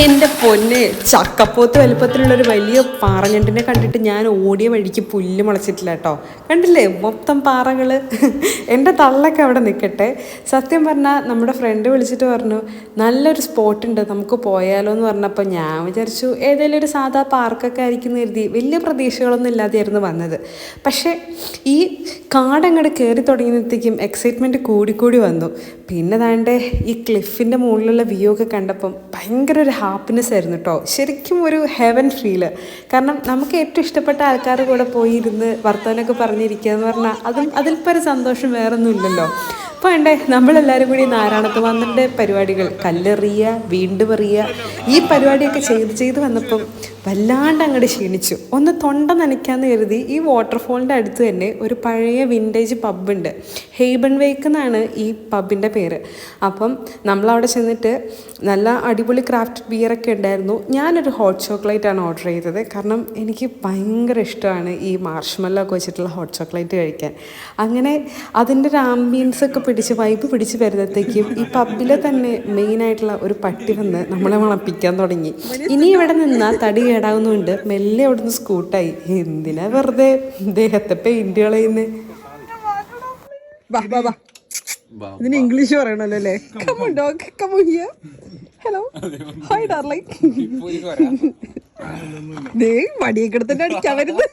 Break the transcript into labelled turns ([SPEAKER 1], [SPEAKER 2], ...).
[SPEAKER 1] എൻ്റെ പൊന്നെ, ചക്കപ്പോത്ത് വലുപ്പത്തിലുള്ളൊരു വലിയ പാറഞ്ഞണ്ടിനെ കണ്ടിട്ട് ഞാൻ ഓടിയ വഴിക്ക് പുല്ല് മുളച്ചിട്ടില്ല കേട്ടോ. കണ്ടില്ലേ മൊത്തം പാറകൾ. എൻ്റെ തള്ളൊക്കെ അവിടെ നിൽക്കട്ടെ. സത്യം പറഞ്ഞാൽ നമ്മുടെ ഫ്രണ്ട് വിളിച്ചിട്ട് പറഞ്ഞു നല്ലൊരു സ്പോട്ടുണ്ട് നമുക്ക് പോയാലോ എന്ന് പറഞ്ഞപ്പോൾ ഞാൻ വിചാരിച്ചു ഏതെങ്കിലും ഒരു സാധാ പാർക്കൊക്കെ ആയിരിക്കും കരുതി വലിയ പ്രതീക്ഷകളൊന്നും ഇല്ലാതെയായിരുന്നു വന്നത്. പക്ഷേ ഈ കാടങ്ങോട്ട് കയറി തുടങ്ങിയപ്പോഴത്തേക്കും എക്സൈറ്റ്മെൻറ്റ് കൂടിക്കൂടി വന്നു. പിന്നെ താണ്ടെ ഈ ക്ലിഫിൻ്റെ മുകളിലുള്ള വ്യൂ ഒക്കെ കണ്ടപ്പം ഭയങ്കര ഒരു ഹാപ്പിനെസ് ആയിരുന്നു കേട്ടോ. ശരിക്കും ഒരു ഹെവൻ ഫീല്. കാരണം നമുക്ക് ഏറ്റവും ഇഷ്ടപ്പെട്ട ആൾക്കാരുടെ കൂടെ പോയിരുന്ന് വർത്തമാനമൊക്കെ പറഞ്ഞിരിക്കുക എന്ന് പറഞ്ഞാൽ അതിൽപ്പോൾ ഒരു സന്തോഷം വേറൊന്നും ഇല്ലല്ലോ. അപ്പോൾ വേണ്ടേ നമ്മളെല്ലാവരും കൂടി നാരായണത്ത് വന്നിട്ട് പരിപാടികൾ കല്ലെറിയുക, വീണ്ടും എറിയുക, ഈ പരിപാടിയൊക്കെ ചെയ്ത് വന്നപ്പം വല്ലാണ്ട് അങ്ങോട്ട് ക്ഷീണിച്ചു. ഒന്ന് തൊണ്ട നനയ്ക്കാമെന്ന് കരുതി ഈ വാട്ടർഫോളിൻ്റെ അടുത്ത് തന്നെ ഒരു പഴയ വിൻറ്റേജ് പബ്ബുണ്ട്. ഹെയ്ബൺ വേക്ക് എന്നാണ് ഈ പബ്ബിൻ്റെ പേര്. അപ്പം നമ്മളവിടെ ചെന്നിട്ട് നല്ല അടിപൊളി ക്രാഫ്റ്റ് ബിയറൊക്കെ ഉണ്ടായിരുന്നു. ഞാനൊരു ഹോട്ട് ചോക്ലേറ്റാണ് ഓർഡർ ചെയ്തത്. കാരണം എനിക്ക് ഭയങ്കര ഇഷ്ടമാണ് ഈ മാർഷ്മെല്ലോ ഒക്കെ വെച്ചിട്ടുള്ള ഹോട്ട് ചോക്ലേറ്റ് കഴിക്കാൻ. അങ്ങനെ അതിൻ്റെ ഒരു ആംബിയൻസൊക്കെ വൈബ് പിടിച്ച് വരുന്നത്തേക്കും ഈ പബ്ബിലെ തന്നെ മെയിനായിട്ടുള്ള ഒരു പട്ടി വന്ന് നമ്മളെ മണപ്പിക്കാൻ തുടങ്ങി. ഇനി ഇവിടെ നിന്നാൽ തടി കേടാവുന്നുണ്ട്. മെല്ലെ അവിടെ നിന്ന് സ്കൂട്ടായി. എന്തിനാ വെറുതെ ദേഹത്തെ പെയിന്റ് കളയുന്നേ. ഇതിന് ഇംഗ്ലീഷ് പറയണല്ലോ അല്ലേ? Hello, hi darling. ദേ മടിയൊക്കെ എടുത്തിട്ട് അടിക്കാൻ വരുന്നത്.